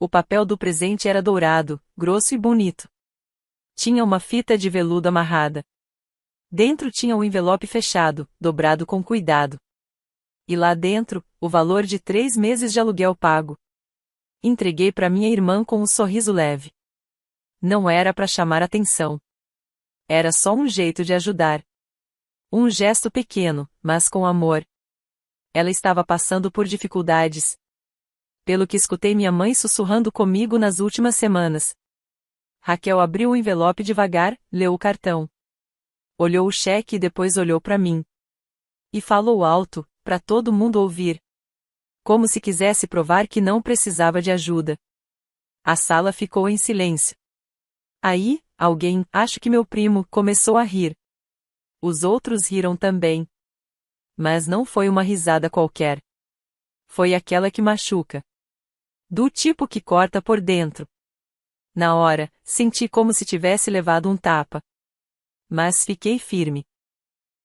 O papel do presente era dourado, grosso e bonito. Tinha uma fita de veludo amarrada. Dentro tinha um envelope fechado, dobrado com cuidado. E lá dentro, o valor de 3 meses de aluguel pago. Entreguei para minha irmã com um sorriso leve. Não era para chamar atenção. Era só um jeito de ajudar. Um gesto pequeno, mas com amor. Ela estava passando por dificuldades. Pelo que escutei minha mãe sussurrando comigo nas últimas semanas. Raquel abriu o envelope devagar, leu o cartão. Olhou o cheque e depois olhou para mim. E falou alto, para todo mundo ouvir. Como se quisesse provar que não precisava de ajuda. A sala ficou em silêncio. Aí, alguém, acho que meu primo, começou a rir. Os outros riram também. Mas não foi uma risada qualquer. Foi aquela que machuca. Do tipo que corta por dentro. Na hora, senti como se tivesse levado um tapa. Mas fiquei firme.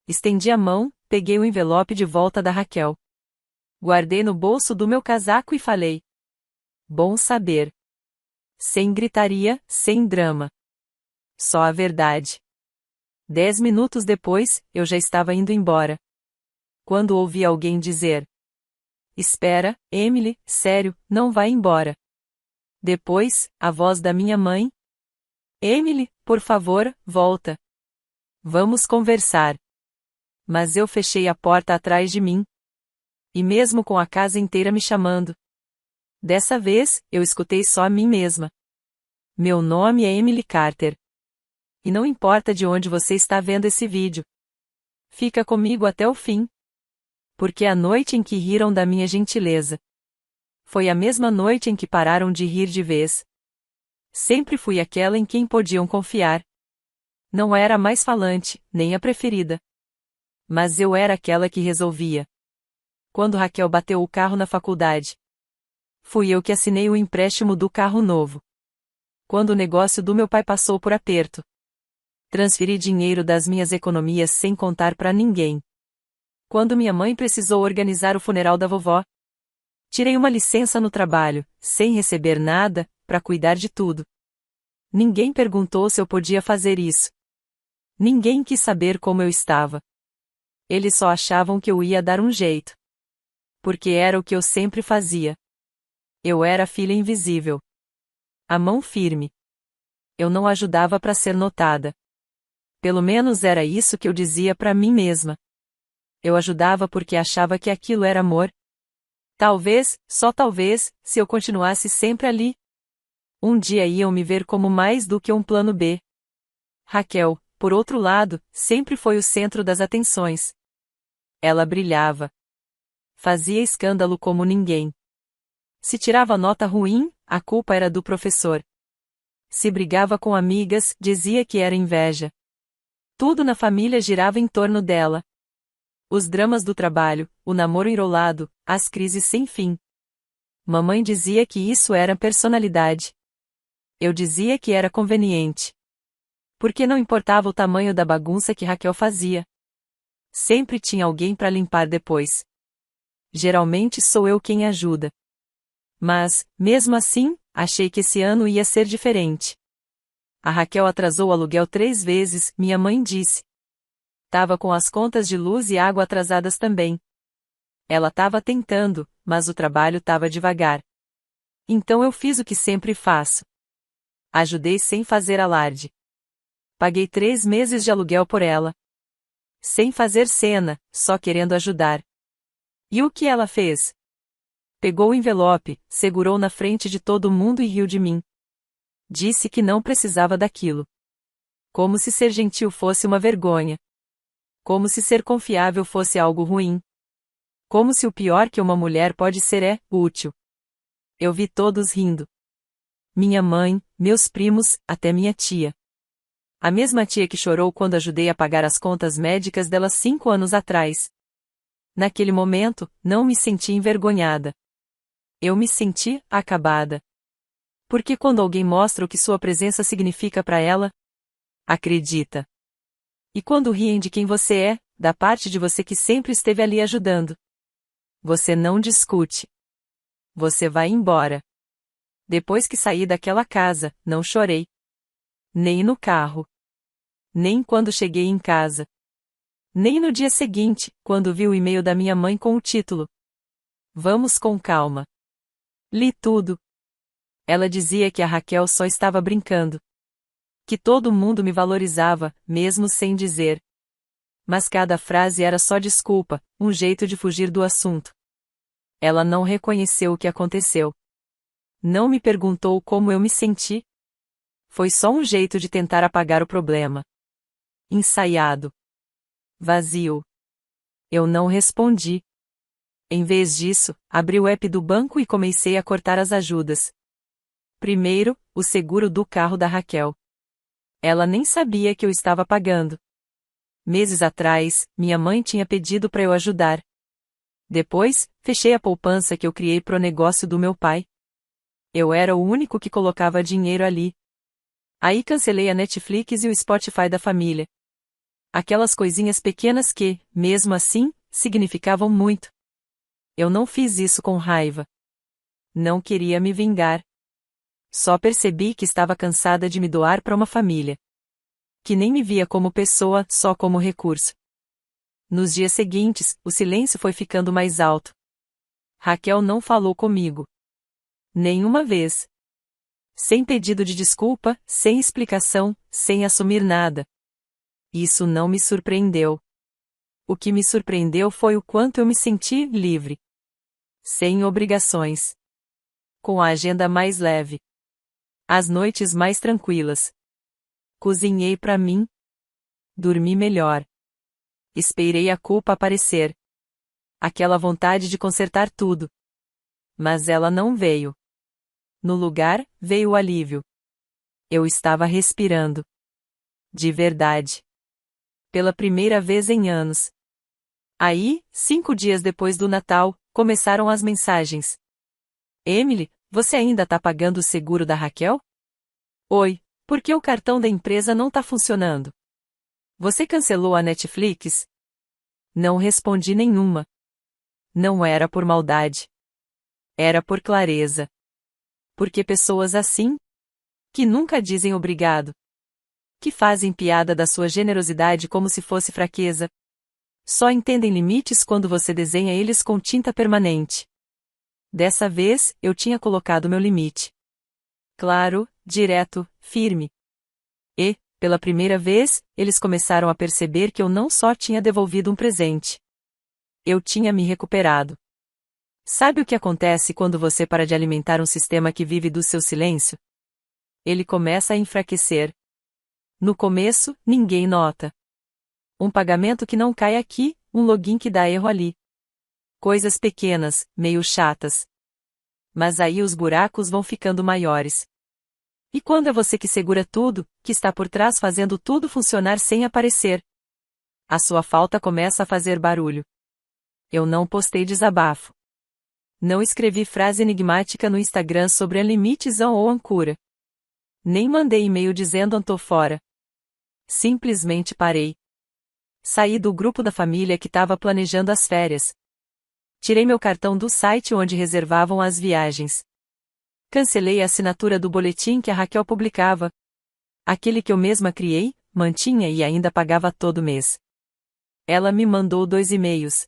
Estendi a mão, peguei o envelope de volta da Raquel. Guardei no bolso do meu casaco e falei. Bom saber. Sem gritaria, sem drama. Só a verdade. 10 minutos depois, eu já estava indo embora. Quando ouvi alguém dizer. Espera, Emily, sério, não vai embora. Depois, a voz da minha mãe. Emily, por favor, volta. Vamos conversar. Mas eu fechei a porta atrás de mim. E mesmo com a casa inteira me chamando. Dessa vez, eu escutei só a mim mesma. Meu nome é Emily Carter. E não importa de onde você está vendo esse vídeo. Fica comigo até o fim. Porque a noite em que riram da minha gentileza. Foi a mesma noite em que pararam de rir de vez. Sempre fui aquela em quem podiam confiar. Não era a mais falante, nem a preferida. Mas eu era aquela que resolvia. Quando Raquel bateu o carro na faculdade. Fui eu que assinei o empréstimo do carro novo. Quando o negócio do meu pai passou por aperto. Transferi dinheiro das minhas economias sem contar para ninguém. Quando minha mãe precisou organizar o funeral da vovó. Tirei uma licença no trabalho, sem receber nada, para cuidar de tudo. Ninguém perguntou se eu podia fazer isso. Ninguém quis saber como eu estava. Eles só achavam que eu ia dar um jeito. Porque era o que eu sempre fazia. Eu era a filha invisível. A mão firme. Eu não ajudava para ser notada. Pelo menos era isso que eu dizia para mim mesma. Eu ajudava porque achava que aquilo era amor. Talvez, só talvez, se eu continuasse sempre ali. Um dia iam me ver como mais do que um plano B. Raquel, por outro lado, sempre foi o centro das atenções. Ela brilhava. Fazia escândalo como ninguém. Se tirava nota ruim, a culpa era do professor. Se brigava com amigas, dizia que era inveja. Tudo na família girava em torno dela. Os dramas do trabalho, o namoro enrolado, as crises sem fim. Mamãe dizia que isso era personalidade. Eu dizia que era conveniente. Porque não importava o tamanho da bagunça que Raquel fazia. Sempre tinha alguém para limpar depois. Geralmente sou eu quem ajuda. Mas, mesmo assim, achei que esse ano ia ser diferente. A Raquel atrasou o aluguel 3 vezes, minha mãe disse. Tava com as contas de luz e água atrasadas também. Ela tava tentando, mas o trabalho tava devagar. Então eu fiz o que sempre faço. Ajudei sem fazer alarde. Paguei 3 meses de aluguel por ela. Sem fazer cena, só querendo ajudar. E o que ela fez? Pegou o envelope, segurou na frente de todo mundo e riu de mim. Disse que não precisava daquilo. Como se ser gentil fosse uma vergonha. Como se ser confiável fosse algo ruim. Como se o pior que uma mulher pode ser é útil. Eu vi todos rindo. Minha mãe, meus primos, até minha tia. A mesma tia que chorou quando ajudei a pagar as contas médicas dela 5 anos atrás. Naquele momento, não me senti envergonhada. Eu me senti acabada. Porque quando alguém mostra o que sua presença significa para ela, acredita. E quando riem de quem você é, da parte de você que sempre esteve ali ajudando. Você não discute. Você vai embora. Depois que saí daquela casa, não chorei. Nem no carro. Nem quando cheguei em casa. Nem no dia seguinte, quando vi o e-mail da minha mãe com o título: Vamos com calma. Li tudo. Ela dizia que a Raquel só estava brincando. Que todo mundo me valorizava, mesmo sem dizer. Mas cada frase era só desculpa, um jeito de fugir do assunto. Ela não reconheceu o que aconteceu. Não me perguntou como eu me senti. Foi só um jeito de tentar apagar o problema. Ensaiado. Vazio. Eu não respondi. Em vez disso, abri o app do banco e comecei a cortar as ajudas. Primeiro, o seguro do carro da Raquel. Ela nem sabia que eu estava pagando. Meses atrás, minha mãe tinha pedido para eu ajudar. Depois, fechei a poupança que eu criei pro negócio do meu pai. Eu era o único que colocava dinheiro ali. Aí cancelei a Netflix e o Spotify da família. Aquelas coisinhas pequenas que, mesmo assim, significavam muito. Eu não fiz isso com raiva. Não queria me vingar. Só percebi que estava cansada de me doar para uma família que nem me via como pessoa, só como recurso. Nos dias seguintes, o silêncio foi ficando mais alto. Raquel não falou comigo. Nenhuma vez. Sem pedido de desculpa, sem explicação, sem assumir nada. Isso não me surpreendeu. O que me surpreendeu foi o quanto eu me senti livre. Sem obrigações. Com a agenda mais leve. As noites mais tranquilas. Cozinhei para mim. Dormi melhor. Esperei a culpa aparecer. Aquela vontade de consertar tudo. Mas ela não veio. No lugar, veio o alívio. Eu estava respirando. De verdade. Pela primeira vez em anos. Aí, 5 dias depois do Natal, começaram as mensagens. Emily, você ainda tá pagando o seguro da Raquel? Oi, por que o cartão da empresa não tá funcionando? Você cancelou a Netflix? Não respondi nenhuma. Não era por maldade. Era por clareza. Porque pessoas assim, que nunca dizem obrigado, que fazem piada da sua generosidade como se fosse fraqueza, só entendem limites quando você desenha eles com tinta permanente. Dessa vez, eu tinha colocado meu limite. Claro, direto, firme. E, pela primeira vez, eles começaram a perceber que eu não só tinha devolvido um presente. Eu tinha me recuperado. Sabe o que acontece quando você para de alimentar um sistema que vive do seu silêncio? Ele começa a enfraquecer. No começo, ninguém nota. Um pagamento que não cai aqui, um login que dá erro ali. Coisas pequenas, meio chatas. Mas aí os buracos vão ficando maiores. E quando é você que segura tudo, que está por trás fazendo tudo funcionar sem aparecer? A sua falta começa a fazer barulho. Eu não postei desabafo. Não escrevi frase enigmática no Instagram sobre a limitezão ou ancura. Nem mandei e-mail dizendo tô fora. Simplesmente parei. Saí do grupo da família que estava planejando as férias. Tirei meu cartão do site onde reservavam as viagens. Cancelei a assinatura do boletim que a Raquel publicava. Aquele que eu mesma criei, mantinha e ainda pagava todo mês. Ela me mandou 2 e-mails.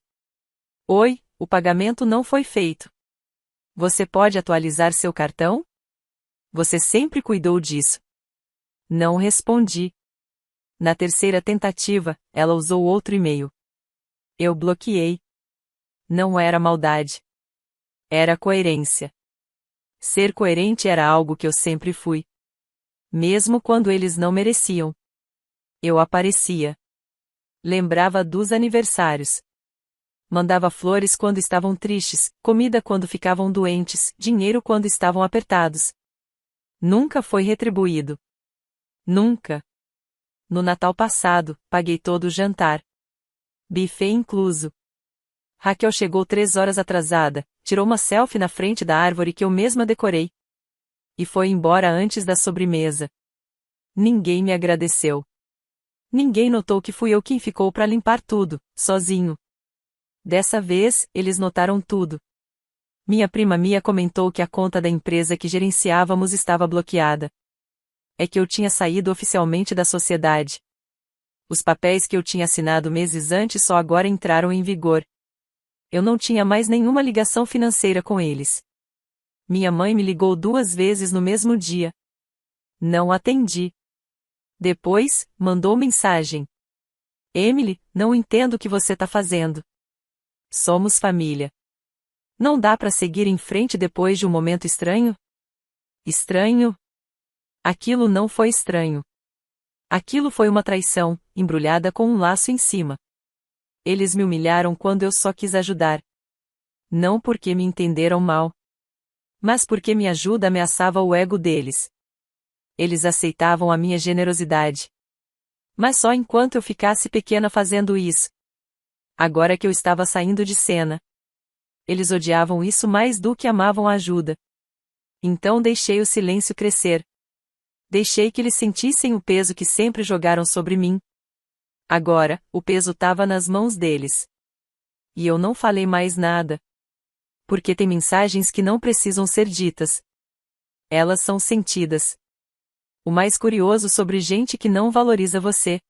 Oi, o pagamento não foi feito. Você pode atualizar seu cartão? Você sempre cuidou disso. Não respondi. Na terceira tentativa, ela usou outro e-mail. Eu bloqueei. Não era maldade. Era coerência. Ser coerente era algo que eu sempre fui. Mesmo quando eles não mereciam. Eu aparecia. Lembrava dos aniversários. Mandava flores quando estavam tristes, comida quando ficavam doentes, dinheiro quando estavam apertados. Nunca foi retribuído. Nunca. No Natal passado, paguei todo o jantar. Buffet incluso. Raquel chegou 3 horas atrasada, tirou uma selfie na frente da árvore que eu mesma decorei. E foi embora antes da sobremesa. Ninguém me agradeceu. Ninguém notou que fui eu quem ficou para limpar tudo, sozinho. Dessa vez, eles notaram tudo. Minha prima Mia comentou que a conta da empresa que gerenciávamos estava bloqueada. É que eu tinha saído oficialmente da sociedade. Os papéis que eu tinha assinado meses antes só agora entraram em vigor. Eu não tinha mais nenhuma ligação financeira com eles. Minha mãe me ligou 2 vezes no mesmo dia. Não atendi. Depois, mandou mensagem. Emily, não entendo o que você tá fazendo. Somos família. Não dá pra seguir em frente depois de um momento estranho? Estranho? Aquilo não foi estranho. Aquilo foi uma traição, embrulhada com um laço em cima. Eles me humilharam quando eu só quis ajudar. Não porque me entenderam mal, mas porque minha ajuda ameaçava o ego deles. Eles aceitavam a minha generosidade. Mas só enquanto eu ficasse pequena fazendo isso. Agora que eu estava saindo de cena. Eles odiavam isso mais do que amavam a ajuda. Então deixei o silêncio crescer. Deixei que eles sentissem o peso que sempre jogaram sobre mim. Agora, o peso estava nas mãos deles. E eu não falei mais nada. Porque tem mensagens que não precisam ser ditas. Elas são sentidas. O mais curioso sobre gente que não valoriza você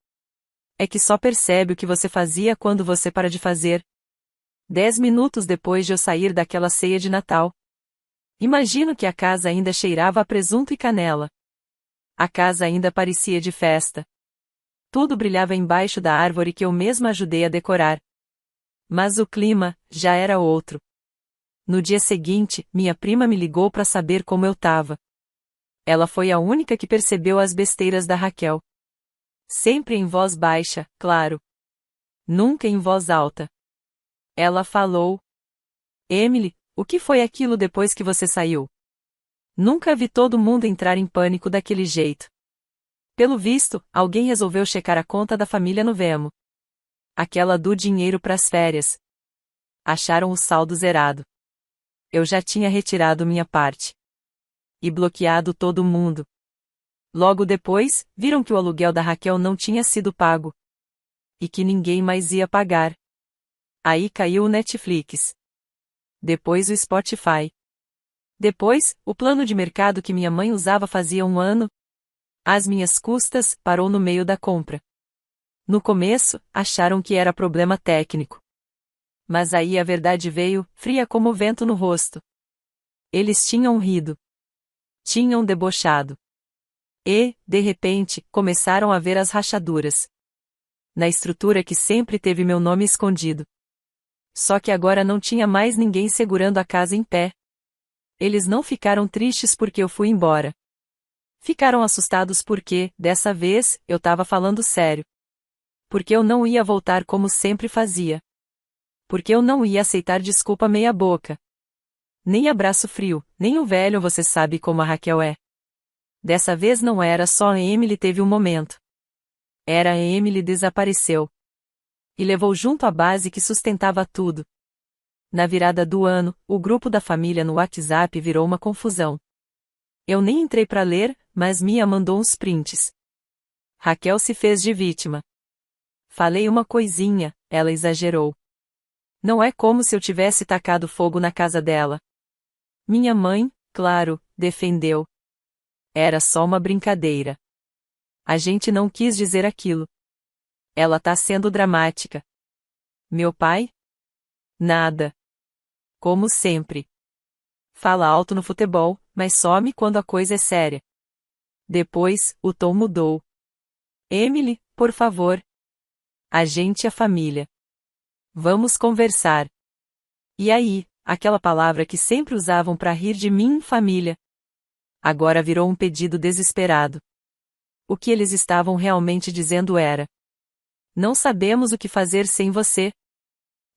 é que só percebe o que você fazia quando você para de fazer. 10 minutos depois de eu sair daquela ceia de Natal. Imagino que a casa ainda cheirava a presunto e canela. A casa ainda parecia de festa. Tudo brilhava embaixo da árvore que eu mesma ajudei a decorar. Mas o clima já era outro. No dia seguinte, minha prima me ligou para saber como eu tava. Ela foi a única que percebeu as besteiras da Raquel. Sempre em voz baixa, claro. Nunca em voz alta. Ela falou: Emily, o que foi aquilo depois que você saiu? Nunca vi todo mundo entrar em pânico daquele jeito. Pelo visto, alguém resolveu checar a conta da família no Venmo. Aquela do dinheiro pras férias. Acharam o saldo zerado. Eu já tinha retirado minha parte. E bloqueado todo mundo. Logo depois, viram que o aluguel da Raquel não tinha sido pago. E que ninguém mais ia pagar. Aí caiu o Netflix. Depois o Spotify. Depois, o plano de mercado que minha mãe usava fazia 1 ano. Às minhas custas, parou no meio da compra. No começo, acharam que era problema técnico. Mas aí a verdade veio, fria como o vento no rosto. Eles tinham rido. Tinham debochado. E, de repente, começaram a ver as rachaduras. Na estrutura que sempre teve meu nome escondido. Só que agora não tinha mais ninguém segurando a casa em pé. Eles não ficaram tristes porque eu fui embora. Ficaram assustados porque, dessa vez, eu tava falando sério. Porque eu não ia voltar como sempre fazia. Porque eu não ia aceitar desculpa meia boca. Nem abraço frio, nem o velho você sabe como a Raquel é. Dessa vez não era só a Emily teve um momento. Era a Emily desapareceu. E levou junto a base que sustentava tudo. Na virada do ano, o grupo da família no WhatsApp virou uma confusão. Eu nem entrei pra ler, mas Mia mandou uns prints. Raquel se fez de vítima. Falei uma coisinha, ela exagerou. Não é como se eu tivesse tacado fogo na casa dela. Minha mãe, claro, defendeu. Era só uma brincadeira. A gente não quis dizer aquilo. Ela tá sendo dramática. Meu pai? Nada. Como sempre. Fala alto no futebol, mas some quando a coisa é séria. Depois, o tom mudou. Emily, por favor. A gente é família. Vamos conversar. E aí, aquela palavra que sempre usavam pra rir de mim, família. Agora virou um pedido desesperado. O que eles estavam realmente dizendo era: não sabemos o que fazer sem você.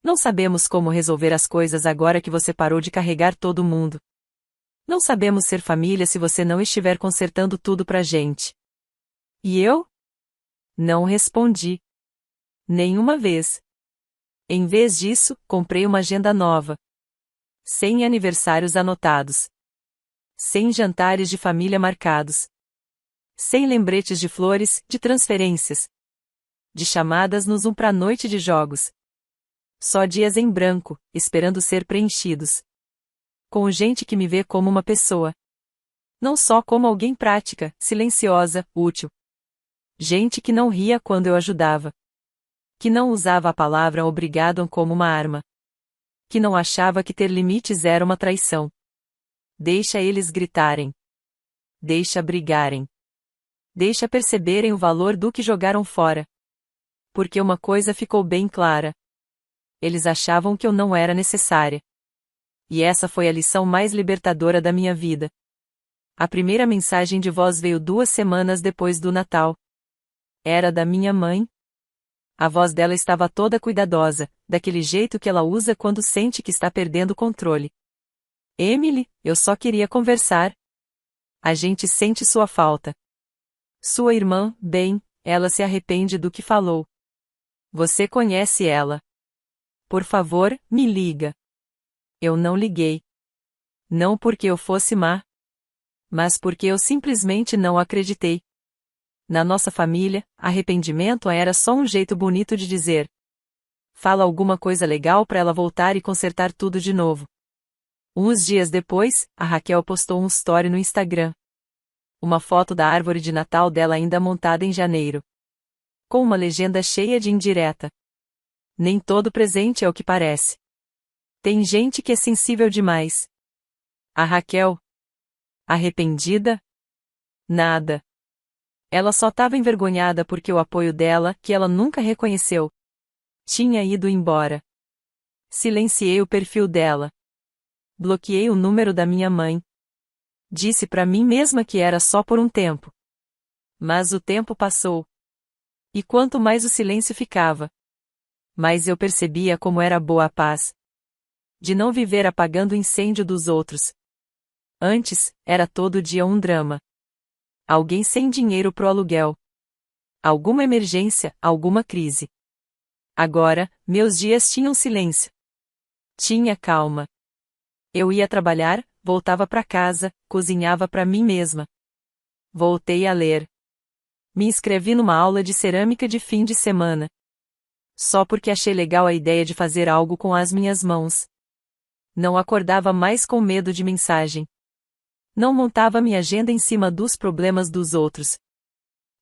Não sabemos como resolver as coisas agora que você parou de carregar todo mundo. Não sabemos ser família se você não estiver consertando tudo pra gente. E eu? Não respondi. Nenhuma vez. Em vez disso, comprei uma agenda nova. 100 aniversários anotados. 100 jantares de família marcados. 100 lembretes de flores, de transferências. De chamadas no Zoom pra noite de jogos. Só dias em branco, esperando ser preenchidos. com gente que me vê como uma pessoa. Não só como alguém prática, silenciosa, útil. Gente que não ria quando eu ajudava. Que não usava a palavra obrigado como uma arma. Que não achava que ter limites era uma traição. Deixa eles gritarem. Deixa brigarem. Deixa perceberem o valor do que jogaram fora. Porque uma coisa ficou bem clara. Eles achavam que eu não era necessária. E essa foi a lição mais libertadora da minha vida. A primeira mensagem de voz veio 2 semanas depois do Natal. Era da minha mãe. A voz dela estava toda cuidadosa, daquele jeito que ela usa quando sente que está perdendo o controle. Emily, eu só queria conversar. A gente sente sua falta. Sua irmã, bem, ela se arrepende do que falou. Você conhece ela. Por favor, me liga. Eu não liguei. Não porque eu fosse má. Mas porque eu simplesmente não acreditei. Na nossa família, arrependimento era só um jeito bonito de dizer. Fala alguma coisa legal para ela voltar e consertar tudo de novo. Uns dias depois, a Raquel postou um story no Instagram. Uma foto da árvore de Natal dela ainda montada em janeiro. Com uma legenda cheia de indireta. Nem todo presente é o que parece. Tem gente que é sensível demais. A Raquel? Arrependida? Nada. Ela só estava envergonhada porque o apoio dela, que ela nunca reconheceu, tinha ido embora. Silenciei o perfil dela. Bloqueei o número da minha mãe. Disse para mim mesma que era só por um tempo. Mas o tempo passou. E quanto mais o silêncio ficava, mais eu percebia como era boa a paz. De não viver apagando o incêndio dos outros. Antes, era todo dia um drama. Alguém sem dinheiro pro aluguel. Alguma emergência, alguma crise. Agora, meus dias tinham silêncio. Tinha calma. Eu ia trabalhar, voltava para casa, cozinhava para mim mesma. Voltei a ler. Me inscrevi numa aula de cerâmica de fim de semana. Só porque achei legal a ideia de fazer algo com as minhas mãos. Não acordava mais com medo de mensagem. Não montava minha agenda em cima dos problemas dos outros.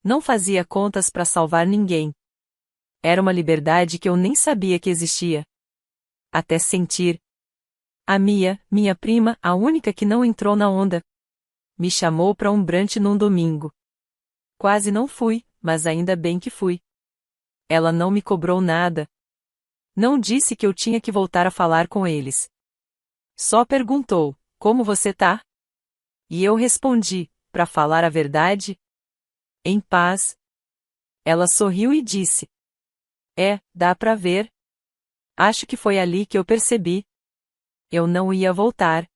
Não fazia contas para salvar ninguém. Era uma liberdade que eu nem sabia que existia. Até sentir. A Mia, minha prima, a única que não entrou na onda, me chamou para um brunch num domingo. Quase não fui, mas ainda bem que fui. Ela não me cobrou nada. Não disse que eu tinha que voltar a falar com eles. Só perguntou, como você tá? E eu respondi, para falar a verdade, em paz. Ela sorriu e disse, dá pra ver. Acho que foi ali que eu percebi. Eu não ia voltar.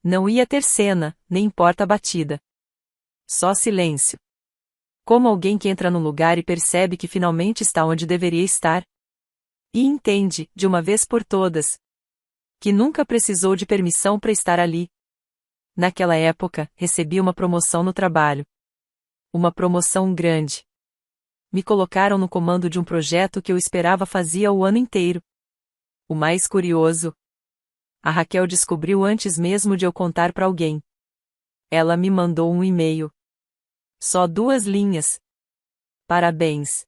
Não ia ter cena, nem porta batida. Só silêncio. Como alguém que entra num lugar e percebe que finalmente está onde deveria estar. E entende, de uma vez por todas, que nunca precisou de permissão para estar ali. Naquela época, recebi uma promoção no trabalho. Uma promoção grande. Me colocaram no comando de um projeto que eu esperava fazia o ano inteiro. O mais curioso, a Raquel descobriu antes mesmo de eu contar para alguém. Ela me mandou um e-mail. Só 2 linhas. Parabéns.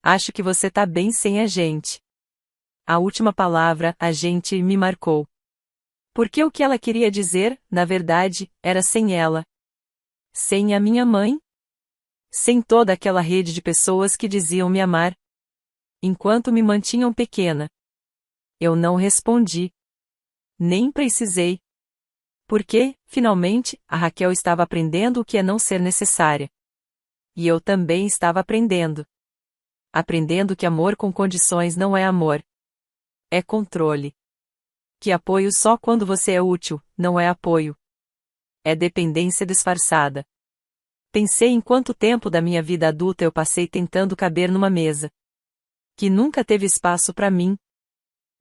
Acho que você tá bem sem a gente. A última palavra, a gente, me marcou. Porque o que ela queria dizer, na verdade, era sem ela. Sem a minha mãe. Sem toda aquela rede de pessoas que diziam me amar. Enquanto me mantinham pequena. Eu não respondi. Nem precisei. Porque, finalmente, a Raquel estava aprendendo o que é não ser necessária. E eu também estava aprendendo. Aprendendo que amor com condições não é amor. É controle. Que apoio só quando você é útil, não é apoio. É dependência disfarçada. Pensei em quanto tempo da minha vida adulta eu passei tentando caber numa mesa. Que nunca teve espaço para mim.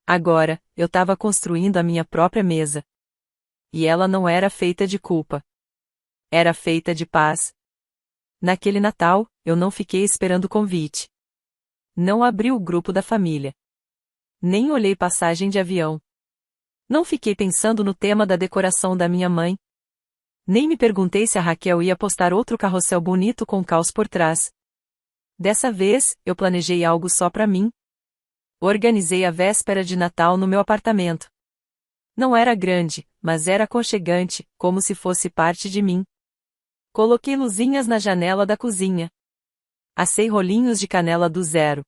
Agora, eu estava construindo a minha própria mesa. E ela não era feita de culpa. Era feita de paz. Naquele Natal, eu não fiquei esperando convite. Não abri o grupo da família. Nem olhei passagem de avião. Não fiquei pensando no tema da decoração da minha mãe. Nem me perguntei se a Raquel ia postar outro carrossel bonito com caos por trás. Dessa vez, eu planejei algo só pra mim. Organizei a véspera de Natal no meu apartamento. Não era grande, mas era aconchegante, como se fosse parte de mim. Coloquei luzinhas na janela da cozinha. Assei rolinhos de canela do zero.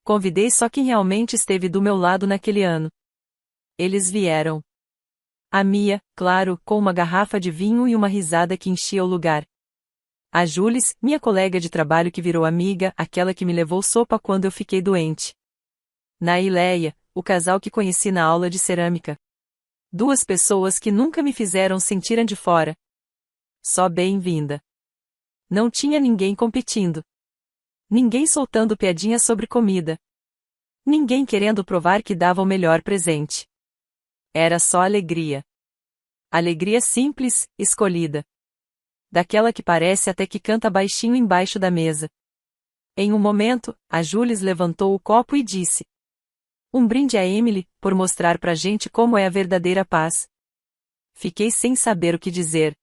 Convidei só quem realmente esteve do meu lado naquele ano. Eles vieram. A Mia, claro, com uma garrafa de vinho e uma risada que enchia o lugar. A Jules, minha colega de trabalho que virou amiga, aquela que me levou sopa quando eu fiquei doente. Na Ileia, o casal que conheci na aula de cerâmica. Duas pessoas que nunca me fizeram sentir de fora. Só bem-vinda. Não tinha ninguém competindo. Ninguém soltando piadinhas sobre comida. Ninguém querendo provar que dava o melhor presente. Era só alegria. Alegria simples, escolhida. Daquela que parece até que canta baixinho embaixo da mesa. Em um momento, a Jules levantou o copo e disse: "Um brinde a Emily, por mostrar pra gente como é a verdadeira paz." Fiquei sem saber o que dizer.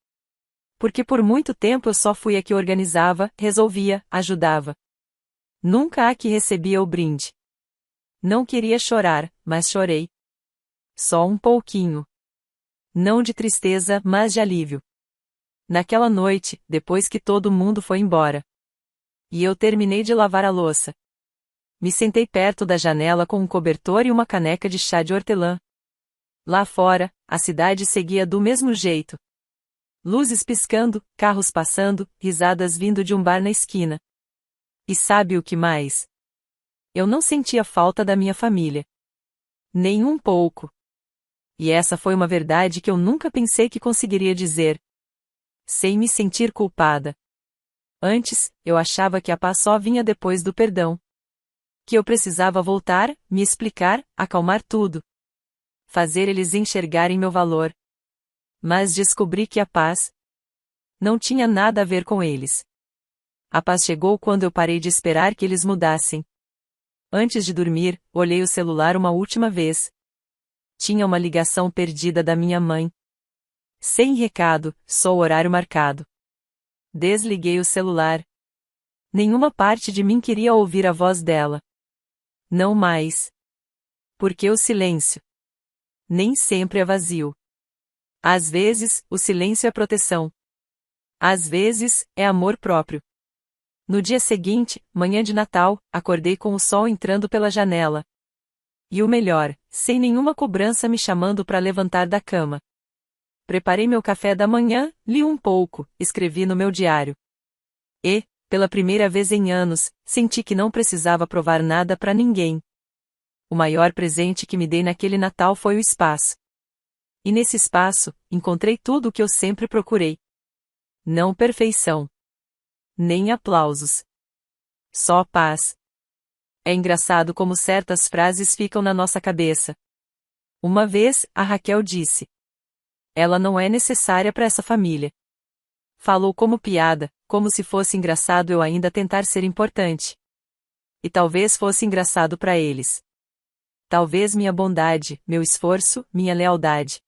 Porque por muito tempo eu só fui a que organizava, resolvia, ajudava. Nunca a que recebia o brinde. Não queria chorar, mas chorei. Só um pouquinho. Não de tristeza, mas de alívio. Naquela noite, depois que todo mundo foi embora. E eu terminei de lavar a louça. Me sentei perto da janela com um cobertor e uma caneca de chá de hortelã. Lá fora, a cidade seguia do mesmo jeito. Luzes piscando, carros passando, risadas vindo de um bar na esquina. E sabe o que mais? Eu não sentia falta da minha família. Nem um pouco. E essa foi uma verdade que eu nunca pensei que conseguiria dizer. Sem me sentir culpada. Antes, eu achava que a paz só vinha depois do perdão. Que eu precisava voltar, me explicar, acalmar tudo. Fazer eles enxergarem meu valor. Mas descobri que a paz não tinha nada a ver com eles. A paz chegou quando eu parei de esperar que eles mudassem. Antes de dormir, olhei o celular uma última vez. Tinha uma ligação perdida da minha mãe. Sem recado, só o horário marcado. Desliguei o celular. Nenhuma parte de mim queria ouvir a voz dela. Não mais. Porque o silêncio nem sempre é vazio. Às vezes, o silêncio é proteção. Às vezes, é amor próprio. No dia seguinte, manhã de Natal, acordei com o sol entrando pela janela. E o melhor, sem nenhuma cobrança me chamando para levantar da cama. Preparei meu café da manhã, li um pouco, escrevi no meu diário. E, pela primeira vez em anos, senti que não precisava provar nada para ninguém. O maior presente que me dei naquele Natal foi o espaço. E nesse espaço, encontrei tudo o que eu sempre procurei. Não perfeição. Nem aplausos. Só paz. É engraçado como certas frases ficam na nossa cabeça. Uma vez, a Raquel disse: "Ela não é necessária para essa família." Falou como piada, como se fosse engraçado eu ainda tentar ser importante. E talvez fosse engraçado para eles. Talvez minha bondade, meu esforço, minha lealdade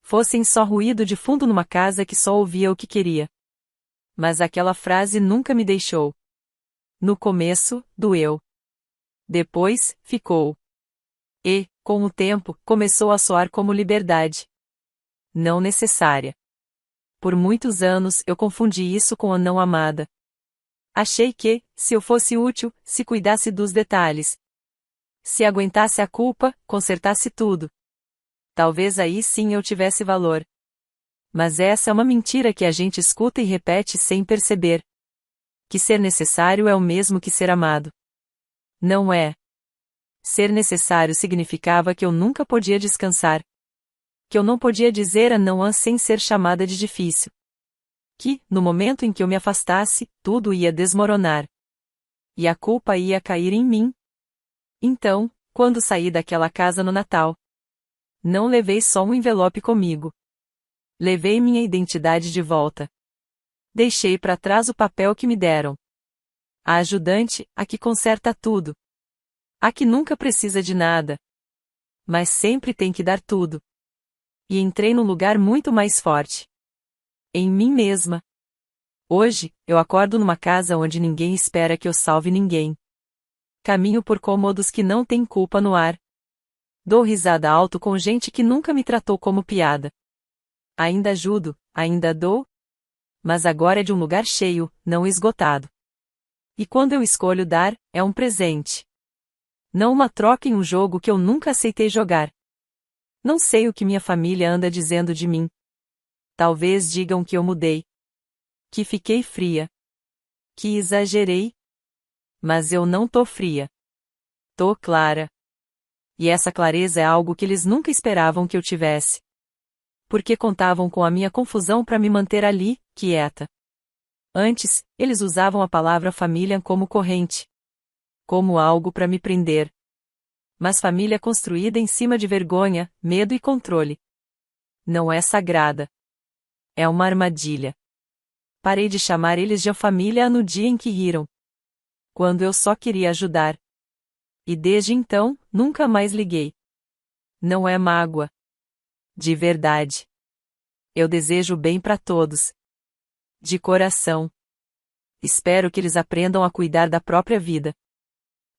fossem só ruído de fundo numa casa que só ouvia o que queria. Mas aquela frase nunca me deixou. No começo, doeu. Depois, ficou. E, com o tempo, começou a soar como liberdade. Não necessária. Por muitos anos eu confundi isso com a não amada. Achei que, se eu fosse útil, se cuidasse dos detalhes, se aguentasse a culpa, consertasse tudo, talvez aí sim eu tivesse valor. Mas essa é uma mentira que a gente escuta e repete sem perceber. Que ser necessário é o mesmo que ser amado. Não é. Ser necessário significava que eu nunca podia descansar. Que eu não podia dizer a não sem ser chamada de difícil. Que, no momento em que eu me afastasse, tudo ia desmoronar. E a culpa ia cair em mim. Então, quando saí daquela casa no Natal, não levei só um envelope comigo. Levei minha identidade de volta. Deixei para trás o papel que me deram. A ajudante, a que conserta tudo. A que nunca precisa de nada. Mas sempre tem que dar tudo. E entrei num lugar muito mais forte. Em mim mesma. Hoje, eu acordo numa casa onde ninguém espera que eu salve ninguém. Caminho por cômodos que não têm culpa no ar. Dou risada alto com gente que nunca me tratou como piada. Ainda ajudo, ainda dou. Mas agora é de um lugar cheio, não esgotado. E quando eu escolho dar, é um presente. Não uma troca em um jogo que eu nunca aceitei jogar. Não sei o que minha família anda dizendo de mim. Talvez digam que eu mudei. Que fiquei fria. Que exagerei. Mas eu não tô fria. Tô clara. E essa clareza é algo que eles nunca esperavam que eu tivesse. Porque contavam com a minha confusão para me manter ali, quieta. Antes, eles usavam a palavra família como corrente. Como algo para me prender. Mas família construída em cima de vergonha, medo e controle. Não é sagrada. É uma armadilha. Parei de chamar eles de família no dia em que riram. Quando eu só queria ajudar. E desde então, nunca mais liguei. Não é mágoa. De verdade. Eu desejo o bem para todos. De coração. Espero que eles aprendam a cuidar da própria vida.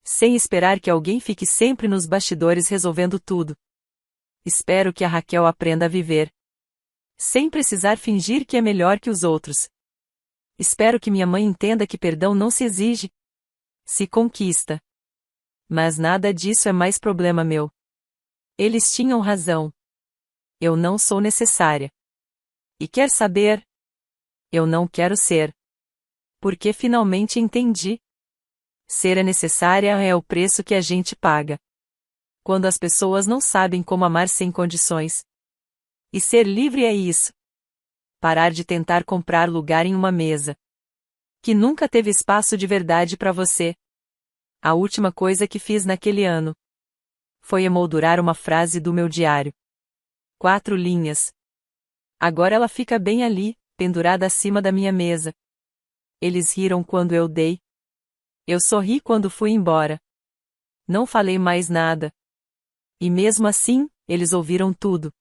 Sem esperar que alguém fique sempre nos bastidores resolvendo tudo. Espero que a Raquel aprenda a viver. Sem precisar fingir que é melhor que os outros. Espero que minha mãe entenda que perdão não se exige. Se conquista. Mas nada disso é mais problema meu. Eles tinham razão. Eu não sou necessária. E quer saber? Eu não quero ser. Porque finalmente entendi. Ser é necessária é o preço que a gente paga. Quando as pessoas não sabem como amar sem condições. E ser livre é isso. Parar de tentar comprar lugar em uma mesa. Que nunca teve espaço de verdade para você. A última coisa que fiz naquele ano. Foi emoldurar uma frase do meu diário. 4 linhas. Agora ela fica bem ali, pendurada acima da minha mesa. Eles riram quando eu dei. Eu sorri quando fui embora. Não falei mais nada. E mesmo assim, eles ouviram tudo.